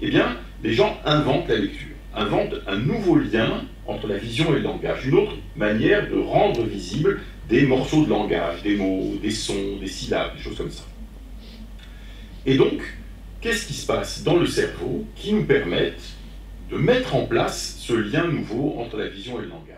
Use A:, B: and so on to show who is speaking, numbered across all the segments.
A: eh bien, les gens inventent la lecture, inventent un nouveau lien entre la vision et le langage, une autre manière de rendre visibles des morceaux de langage, des mots, des sons, des syllabes, des choses comme ça. Et donc, qu'est-ce qui se passe dans le cerveau qui nous permettent de mettre en place ce lien nouveau entre la vision et le langage?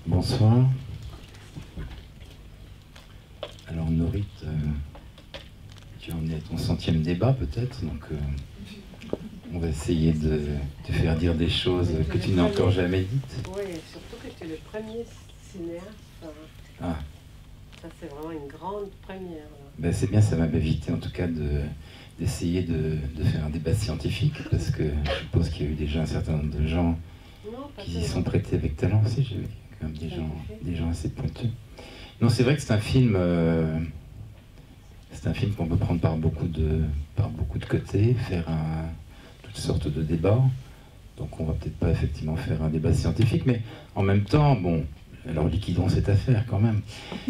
B: Bonsoir. Alors Norit, tu en es à ton 100e débat peut-être, donc on va essayer de te faire dire des choses que tu n'as encore jamais dites.
C: Oui, surtout que tu es le premier cinéaste.
B: Ah.
C: Ça c'est vraiment une grande première.
B: Ben, c'est bien, ça m'a évité en tout cas d'essayer de faire un débat scientifique, parce que je suppose qu'il y a eu déjà un certain nombre de gens qui y sont prêtés avec talent aussi, j'ai vu quand même des gens assez pointus. Non, c'est vrai que c'est un film qu'on peut prendre par beaucoup de côtés, faire toutes sortes de débats. Donc on va peut-être pas effectivement faire un débat scientifique, mais en même temps, bon, alors liquidons cette affaire quand même.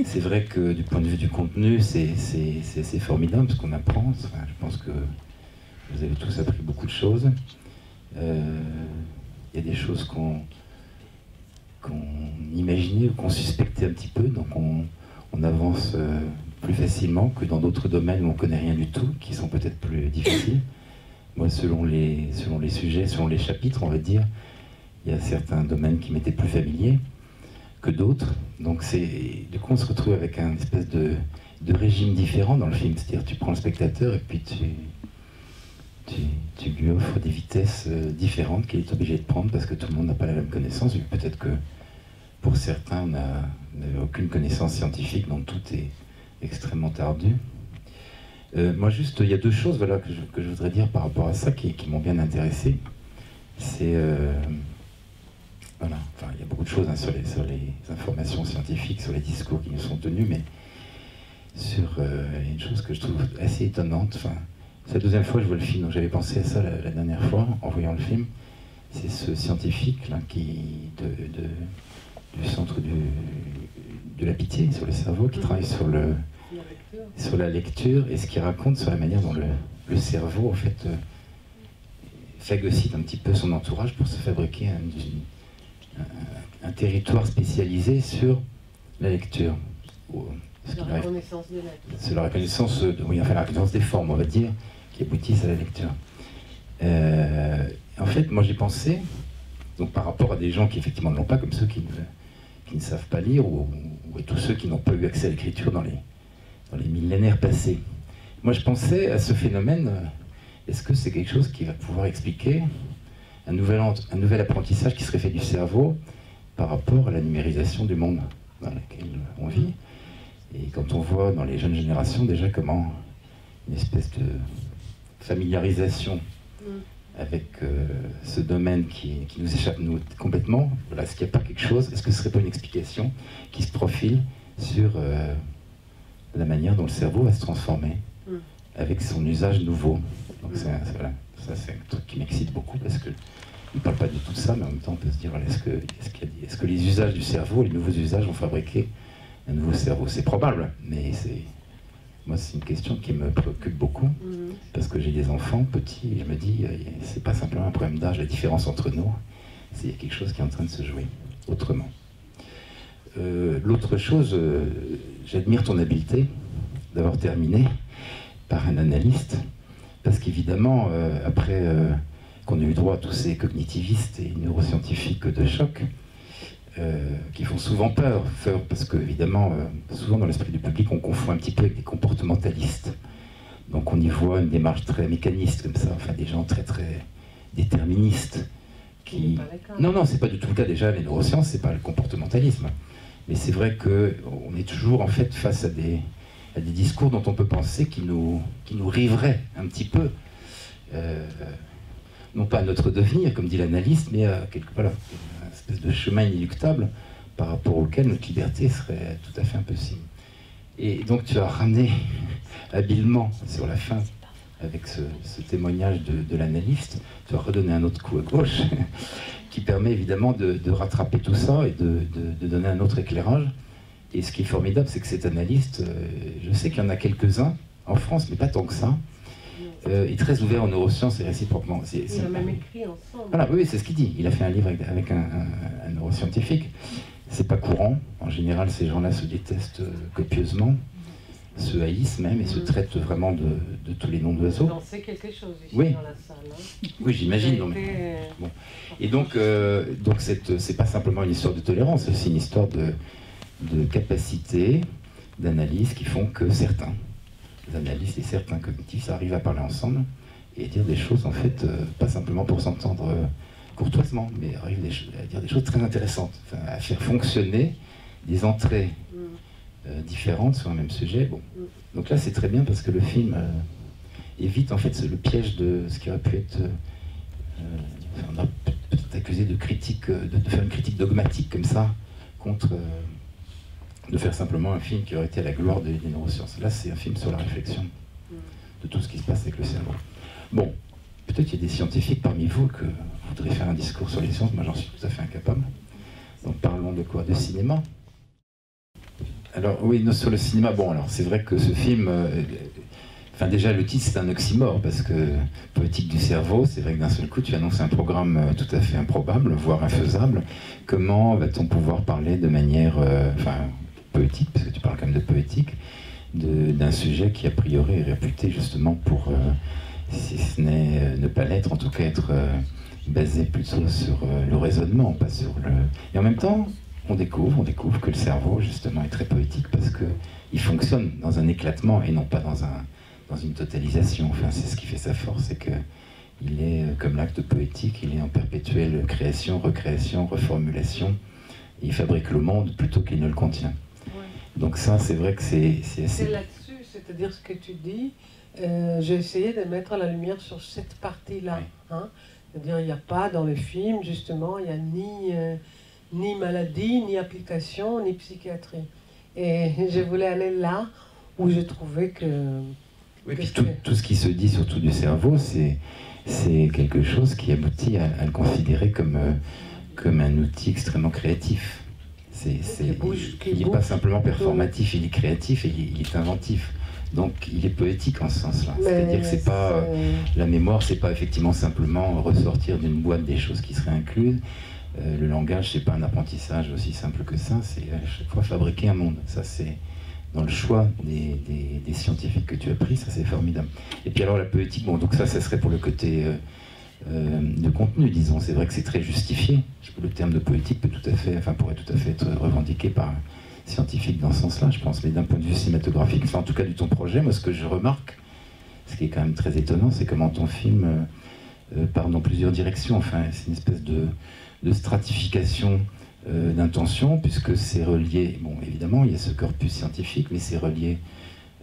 B: C'est vrai que du point de vue du contenu, c'est formidable ce qu'on apprend. Enfin, je pense que vous avez tous appris beaucoup de choses. Il y a des choses qu'on imaginait ou qu'on suspectait un petit peu, donc on avance plus facilement que dans d'autres domaines où on connaît rien du tout, qui sont peut-être plus difficiles. Moi, selon les sujets, selon les chapitres, on va dire, il y a certains domaines qui m'étaient plus familiers que d'autres. Donc du coup, on se retrouve avec un espèce de régime différent dans le film. C'est-à-dire, tu prends le spectateur et puis tu lui offres des vitesses différentes qu'il est obligé de prendre parce que tout le monde n'a pas la même connaissance. Peut-être que pour certains, on n'a aucune connaissance scientifique, donc tout est extrêmement ardu. Moi, juste, il y a deux choses voilà, que je voudrais dire par rapport à ça qui m'ont bien intéressé. C'est... voilà, enfin, il y a beaucoup de choses hein, sur les informations scientifiques, sur les discours qui nous sont tenus, mais sur une chose que je trouve assez étonnante. Enfin, c'est la deuxième fois que je vois le film, donc j'avais pensé à ça la dernière fois en voyant le film. C'est ce scientifique là, du centre de la pitié sur le cerveau, qui travaille sur la lecture et ce qu'il raconte sur la manière dont le cerveau en fait phagocyte un petit peu son entourage pour se fabriquer un territoire spécialisé sur la lecture.
C: C'est la reconnaissance des lettres.
B: C'est la reconnaissance, la reconnaissance des formes, on va dire, qui aboutissent à la lecture. En fait, moi j'ai pensé, donc par rapport à des gens qui effectivement ne l'ont pas, comme ceux qui ne savent pas lire, ou tous ceux qui n'ont pas eu accès à l'écriture dans les millénaires passés. Moi je pensais à ce phénomène, est-ce que c'est quelque chose qui va pouvoir expliquer un nouvel apprentissage qui serait fait du cerveau par rapport à la numérisation du monde dans lequel on vit. Et quand on voit dans les jeunes générations déjà comment une espèce de familiarisation avec ce domaine qui nous échappe nous complètement, voilà, est-ce qu'il n'y a pas quelque chose, est-ce que ce ne serait pas une explication qui se profile sur la manière dont le cerveau va se transformer avec son usage nouveau. Donc voilà, ça c'est un truc qui m'excite beaucoup parce que on ne parle pas du tout de ça, mais en même temps on peut se dire voilà, est-ce que les usages du cerveau, les nouveaux usages vont fabriquer un nouveau cerveau? C'est probable, mais moi c'est une question qui me préoccupe beaucoup parce que j'ai des enfants petits et je me dis c'est pas simplement un problème d'âge, la différence entre nous, c'est quelque chose qui est en train de se jouer autrement. L'autre chose, j'admire ton habileté d'avoir terminé par un analyste, parce qu'évidemment, après qu'on ait eu droit à tous ces cognitivistes et neuroscientifiques de choc, qui font souvent peur parce qu'évidemment, souvent dans l'esprit du public, on confond un petit peu avec des comportementalistes. Donc on y voit une démarche très mécaniste comme ça, enfin des gens très très déterministes. Non, c'est pas du tout le cas déjà, les neurosciences, c'est pas le comportementalisme. Mais c'est vrai qu'on est toujours en fait face à des discours dont on peut penser qui nous riveraient un petit peu, non pas à notre devenir, comme dit l'analyste, mais à une espèce de chemin inéluctable par rapport auquel notre liberté serait tout à fait impossible. Et donc tu as ramené habilement sur la fin, avec ce témoignage de l'analyste, tu as redonné un autre coup à gauche, qui permet évidemment de rattraper tout ça et de donner un autre éclairage. Et ce qui est formidable, c'est que cet analyste, je sais qu'il y en a quelques-uns en France, mais pas tant que ça, est très ouvert aux neurosciences et réciproquement.
C: Il a même écrit ensemble.
B: Voilà, oui, c'est ce qu'il dit. Il a fait un livre avec un neuroscientifique. C'est pas courant. En général, ces gens-là se détestent copieusement, se haïssent même et se traitent vraiment de tous les noms d'oiseaux.
C: On sait quelque chose ici
B: oui.
C: dans la salle. Hein.
B: Oui, j'imagine. Bon. Et donc c'est pas simplement une histoire de tolérance, c'est aussi une histoire de capacité d'analyse qui font que certains analystes et certains cognitifs arrivent à parler ensemble et dire des choses, en fait, pas simplement pour s'entendre courtoisement, mais arrivent à dire des choses très intéressantes, enfin, à faire fonctionner des entrées différentes sur un même sujet. Bon. Donc là, c'est très bien parce que le film évite en fait le piège de ce qui aurait pu être... on a peut-être accusé de critique, de faire une critique dogmatique comme ça, contre... de faire simplement un film qui aurait été à la gloire des neurosciences. Là, c'est un film sur la réflexion de tout ce qui se passe avec le cerveau. Bon, peut-être qu'il y a des scientifiques parmi vous que voudraient faire un discours sur les sciences, moi j'en suis tout à fait incapable. Donc parlons de quoi? De cinéma? Alors oui, sur le cinéma, bon, alors c'est vrai que ce film... Enfin déjà le titre c'est un oxymore parce que poétique du cerveau, c'est vrai que d'un seul coup tu annonces un programme tout à fait improbable, voire infaisable. Comment va-t-on pouvoir parler de manière poétique, parce que tu parles quand même de poétique, d'un sujet qui a priori est réputé justement pour, si ce n'est ne pas l'être, en tout cas être basé plutôt sur le raisonnement, pas sur le... Et en même temps, on découvre que le cerveau justement est très poétique parce qu'il fonctionne dans un éclatement et non pas dans une totalisation. Enfin, c'est ce qui fait sa force, c'est qu'il est, comme l'acte poétique, il est en perpétuelle création, recréation, reformulation. Et il fabrique le monde plutôt qu'il ne le contient. Ouais. Donc ça, c'est vrai que c'est assez...
C: C'est là-dessus, c'est-à-dire ce que tu dis, j'ai essayé de mettre la lumière sur cette partie-là. Oui. Hein? C'est-à-dire, il n'y a pas dans le film, justement, il n'y a ni maladie, ni application, ni psychiatrie. Et je voulais aller là où je trouvais que...
B: Oui, puis tout ce qui se dit, surtout du cerveau, c'est quelque chose qui aboutit à le considérer comme un outil extrêmement créatif. Il n'est pas simplement performatif, il est créatif et il est inventif. Donc il est poétique en ce sens-là. C'est-à-dire que c'est pas la mémoire, c'est pas effectivement simplement ressortir d'une boîte des choses qui seraient incluses. Le langage, c'est pas un apprentissage aussi simple que ça. C'est à chaque fois fabriquer un monde. Ça, c'est dans le choix des scientifiques que tu as pris, ça c'est formidable. Et puis alors la poétique, bon, donc ça serait pour le côté de contenu, disons. C'est vrai que c'est très justifié. Le terme de poétique pourrait tout à fait être revendiqué par un scientifique dans ce sens-là, je pense. Mais d'un point de vue cinématographique, enfin en tout cas de ton projet, moi ce que je remarque, ce qui est quand même très étonnant, c'est comment ton film part dans plusieurs directions. Enfin, c'est une espèce de stratification d'intention, puisque c'est relié, bon évidemment il y a ce corpus scientifique, mais c'est relié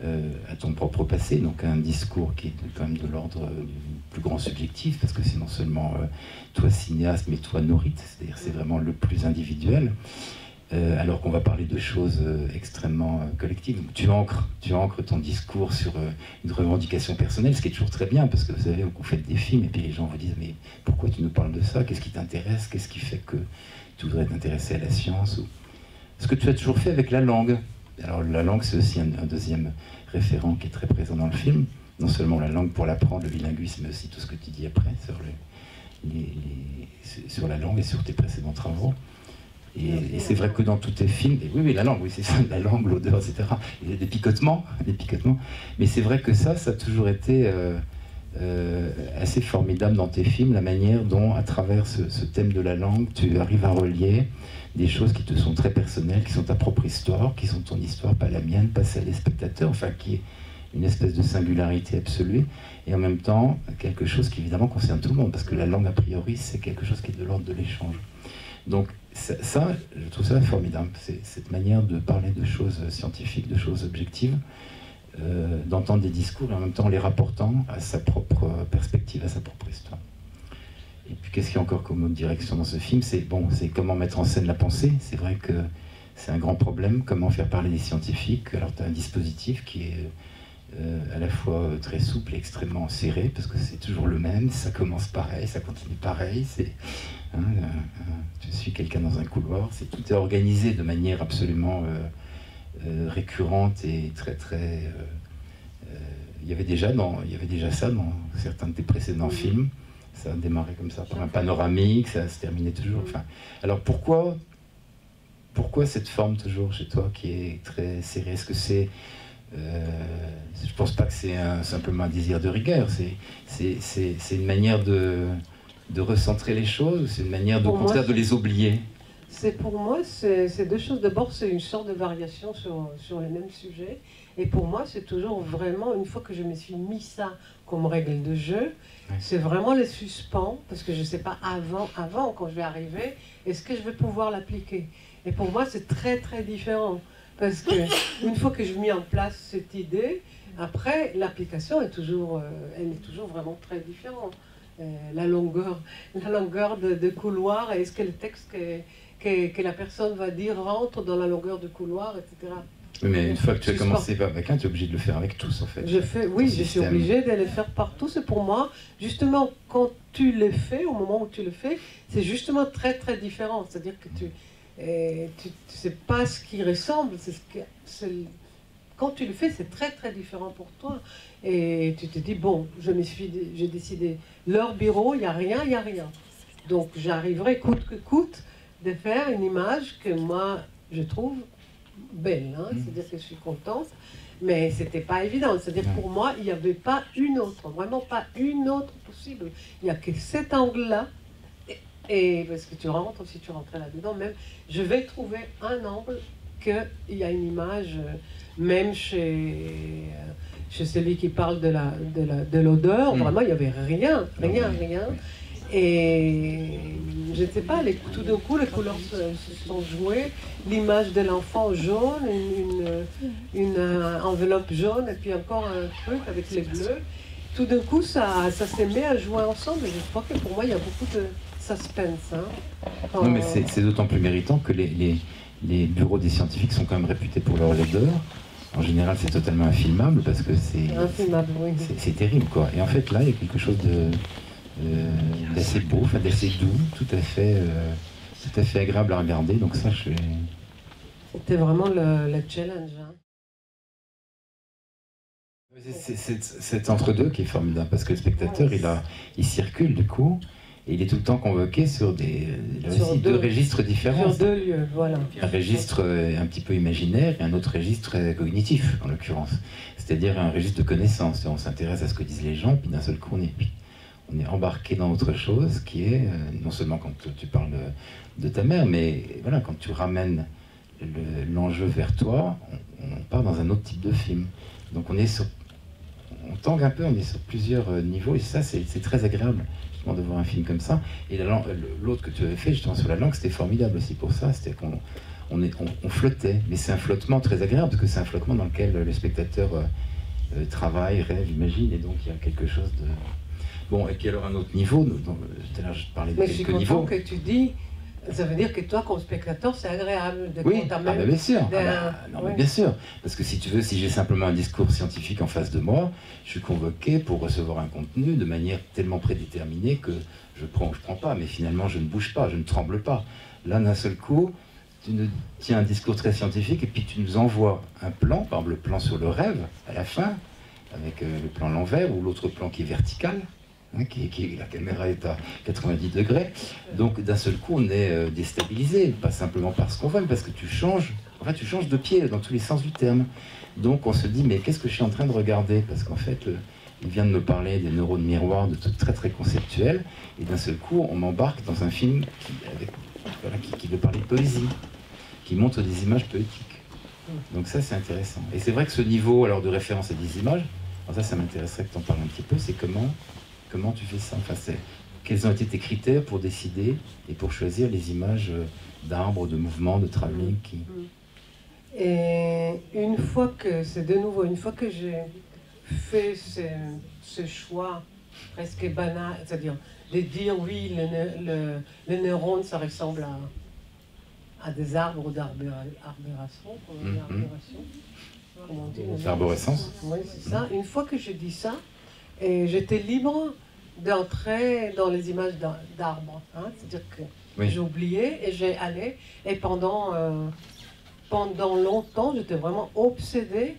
B: à ton propre passé, donc à un discours qui est quand même de l'ordre du plus grand subjectif, parce que c'est non seulement toi cinéaste, mais toi Nourrit, c'est-à-dire c'est vraiment le plus individuel, alors qu'on va parler de choses extrêmement collectives. Donc, tu ancres ton discours sur une revendication personnelle, ce qui est toujours très bien, parce que vous savez, vous faites des films, et puis les gens vous disent, mais pourquoi tu nous parles de ça? Qu'est-ce qui t'intéresse? Qu'est-ce qui fait que tu voudrais t'intéresser à la science? Ce que tu as toujours fait avec la langue. Alors la langue, c'est aussi un deuxième référent qui est très présent dans le film. Non seulement la langue pour l'apprendre, le bilinguisme, mais aussi tout ce que tu dis après sur la langue et sur tes précédents travaux. Et c'est vrai que dans tous tes films, et oui, la langue, oui, c'est ça, la langue, l'odeur, etc. Il y a des picotements. Mais c'est vrai que ça a toujours été assez formidable dans tes films, la manière dont, à travers ce thème de la langue, tu arrives à relier des choses qui te sont très personnelles, qui sont ta propre histoire, qui sont ton histoire, pas la mienne, pas celle des spectateurs, enfin qui est une espèce de singularité absolue, et en même temps quelque chose qui évidemment concerne tout le monde, parce que la langue a priori c'est quelque chose qui est de l'ordre de l'échange. Donc ça, je trouve ça formidable, c'est cette manière de parler de choses scientifiques, de choses objectives, d'entendre des discours et en même temps les rapportant à sa propre perspective, à sa propre histoire. Et puis qu'est-ce qu'il y a encore comme autre direction dans ce film? C'est comment mettre en scène la pensée. C'est vrai que c'est un grand problème, comment faire parler des scientifiques. Alors tu as un dispositif qui est à la fois très souple et extrêmement serré, parce que c'est toujours le même, ça commence pareil, ça continue pareil, tu suis quelqu'un dans un couloir, tout est organisé de manière absolument récurrente et très... il y avait déjà ça dans certains de tes précédents films, ça a démarré comme ça, par un panoramique, ça se terminait toujours. Enfin, alors pourquoi cette forme toujours chez toi qui est très serrée? Est-ce que c'est... je pense pas que c'est simplement un désir de rigueur, c'est une manière de recentrer les choses, c'est une manière au contraire de les oublier.
C: Pour moi, c'est deux choses. D'abord, c'est une sorte de variation sur les mêmes sujets. Et pour moi, c'est toujours vraiment, une fois que je me suis mis ça comme règle de jeu, c'est vraiment les suspens, parce que je ne sais pas avant, quand je vais arriver, est-ce que je vais pouvoir l'appliquer? Et pour moi, c'est très différent. Parce que une fois que je mets en place cette idée, après, l'application est toujours vraiment très différente. La longueur de couloir, est-ce que le texte que la personne va dire rentre dans la longueur du couloir, etc.
B: Oui, mais une fois que tu as commencé avec un, tu es obligé de le faire avec tous, en fait.
C: Je suis obligée de le faire par tous. Et pour moi, justement, quand tu le fais, au moment où tu le fais, c'est justement très différent. C'est-à-dire que tu sais pas ce qui ressemble. Quand tu le fais, c'est très différent pour toi. Et tu te dis, bon, j'ai décidé, leur bureau, il n'y a rien. Donc j'arriverai coûte que coûte de faire une image que moi, je trouve belle, hein, c'est-à-dire que je suis contente, mais c'était pas évident. C'est-à-dire que pour moi, il n'y avait pas une autre, vraiment pas une autre possible. Il n'y a que cet angle-là, et parce que si tu rentrais là-dedans, même, je vais trouver un angle qu'il y a une image, même chez celui qui parle de l'odeur, vraiment, il n'y avait rien. Et je ne sais pas, tout d'un coup, les couleurs se sont jouées. L'image de l'enfant jaune, une enveloppe jaune, et puis encore un truc avec les bleus. Tout d'un coup, ça s'est mis à jouer ensemble. Et je crois que pour moi, il y a beaucoup de suspense. Hein.
B: Non, mais c'est d'autant plus méritant que les bureaux des scientifiques sont quand même réputés pour leur laideur. En général, c'est totalement infilmable parce que c'est terrible, quoi. Et en fait, là, il y a quelque chose d'assez beau, d'assez doux, tout à fait agréable à regarder. Donc ça,
C: C'était vraiment le challenge. Hein.
B: C'est cet entre-deux qui est formidable, parce que le spectateur, il circule du coup, et il est tout le temps convoqué sur deux registres différents.
C: Sur deux lieux, voilà.
B: Un registre un petit peu imaginaire et un autre registre cognitif, en l'occurrence. C'est-à-dire un registre de connaissance. On s'intéresse à ce que disent les gens, puis d'un seul coup, on est embarqué dans autre chose, qui est, non seulement quand tu parles de ta mère, mais voilà, quand tu ramènes l'enjeu vers toi, on part dans un autre type de film. Donc on tangue un peu, on est sur plusieurs niveaux, et ça, c'est très agréable, justement, de voir un film comme ça. Et l'autre que tu avais fait, justement, sur la langue, c'était formidable aussi pour ça, c'était qu'on flottait, mais c'est un flottement très agréable, parce que c'est un flottement dans lequel le spectateur travaille, rêve, imagine, et donc il y a quelque chose de... Bon, et puis alors un autre niveau, tout à l'heure je parlais de quelques niveaux.
C: Mais je suis content que tu dis, ça veut dire que toi, comme spectateur, c'est agréable de
B: oui, bien sûr. Mais bien sûr. Parce que si tu veux, si j'ai simplement un discours scientifique en face de moi, je suis convoqué pour recevoir un contenu de manière tellement prédéterminée que je prends ou je prends pas, mais finalement je ne bouge pas, je ne tremble pas. Là, d'un seul coup, tu nous tiens un discours très scientifique et puis tu nous envoies un plan, par exemple le plan sur le rêve, à la fin, avec le plan à l'envers ou l'autre plan qui est vertical. Hein, la caméra est à 90 degrés, donc d'un seul coup on est déstabilisé, pas simplement parce qu'on voit, mais parce que tu changes de pied dans tous les sens du terme. Donc on se dit, mais qu'est-ce que je suis en train de regarder? Parce qu'en fait, il vient de me parler des neurones miroirs, de trucs très conceptuels, et d'un seul coup on m'embarque dans un film qui veut parler de poésie, qui montre des images poétiques. Donc ça c'est intéressant. Et c'est vrai que ce niveau alors de référence à des images, alors ça m'intéresserait que tu en parles un petit peu, c'est comment tu fais ça? Enfin, quels ont été tes critères pour décider et pour choisir les images d'arbres, de mouvements, de travelling
C: Et une fois que j'ai fait ce choix presque banal, c'est-à-dire de dire oui, les neurones, ça ressemble à des arbres ou d'arboration. Comment on dit,
B: l'arborescence.
C: Oui, c'est ça. Une fois que je dis ça, et j'étais libre d'entrer dans les images d'arbres. Hein. C'est-à-dire que j'ai oublié et j'ai allé. Et pendant longtemps, j'étais vraiment obsédée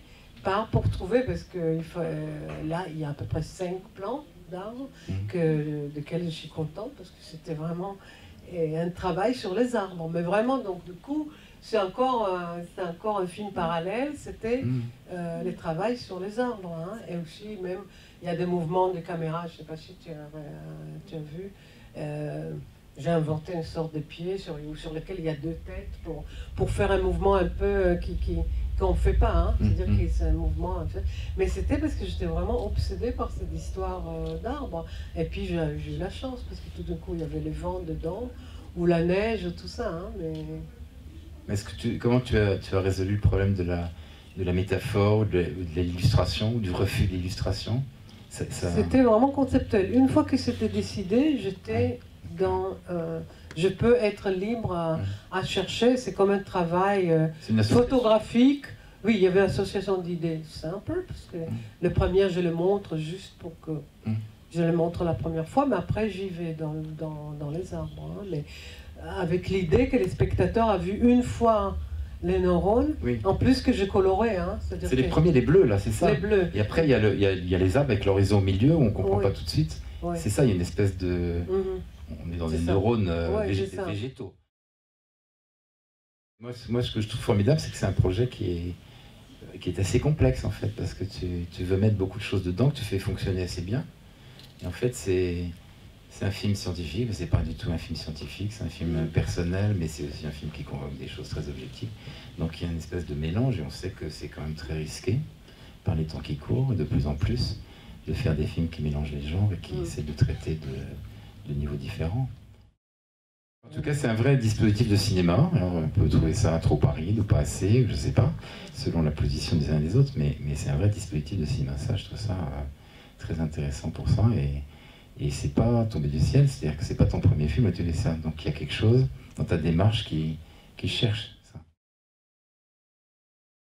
C: pour trouver, parce que là, il y a à peu près 5 plants d'arbres desquels je suis contente, parce que c'était vraiment un travail sur les arbres. Mais vraiment, donc du coup, c'est encore un film parallèle, c'était le travail sur les arbres. Hein. Et aussi, même, il y a des mouvements de caméra, je ne sais pas si tu as vu. J'ai inventé une sorte de pied sur lequel il y a 2 têtes pour faire un mouvement un peu qu'on ne fait pas. Hein. C'est-à-dire que c'est un mouvement un peu... Mais c'était parce que j'étais vraiment obsédée par cette histoire d'arbres. Et puis j'ai eu la chance, parce que tout d'un coup, il y avait les vents dedans, ou la neige, tout ça. Hein.
B: Mais comment tu as résolu le problème de la métaphore, ou de l'illustration, ou du refus de l'illustration?
C: C'était vraiment conceptuel. Une fois que c'était décidé, j'étais dans... je peux être libre à chercher. C'est comme un travail photographique. Oui, il y avait une association d'idées simple, parce que le premier, je le montre juste pour que je le montre la première fois, mais après, j'y vais dans les arbres. Hein. Mais avec l'idée que les spectateurs ont vu une fois les neurones, en plus que j'ai coloré. Hein.
B: C'est les premiers, les bleus, là, c'est ça.
C: Les bleus.
B: Et après, il y a les arbres avec l'horizon au milieu, où on ne comprend pas tout de suite. C'est ça, il y a une espèce de... On est dans des neurones végétaux. Moi, ce que je trouve formidable, c'est que c'est un projet qui est assez complexe, en fait, parce que tu veux mettre beaucoup de choses dedans, que tu fais fonctionner assez bien. Et en fait, c'est un film scientifique, mais c'est pas du tout un film scientifique, c'est un film personnel, mais c'est aussi un film qui convoque des choses très objectives. Donc il y a une espèce de mélange, et on sait que c'est quand même très risqué, par les temps qui courent, et de plus en plus, de faire des films qui mélangent les genres et qui essaient de traiter de niveaux différents. En tout cas, c'est un vrai dispositif de cinéma. Alors, on peut trouver ça trop aride ou pas assez, je sais pas, selon la position des uns et des autres, mais c'est un vrai dispositif de cinéma. Ça, je trouve ça très intéressant pour ça. Et c'est pas tombé du ciel, c'est-à-dire que c'est pas ton premier film à te laisser ça. Donc il y a quelque chose dans ta démarche qui cherche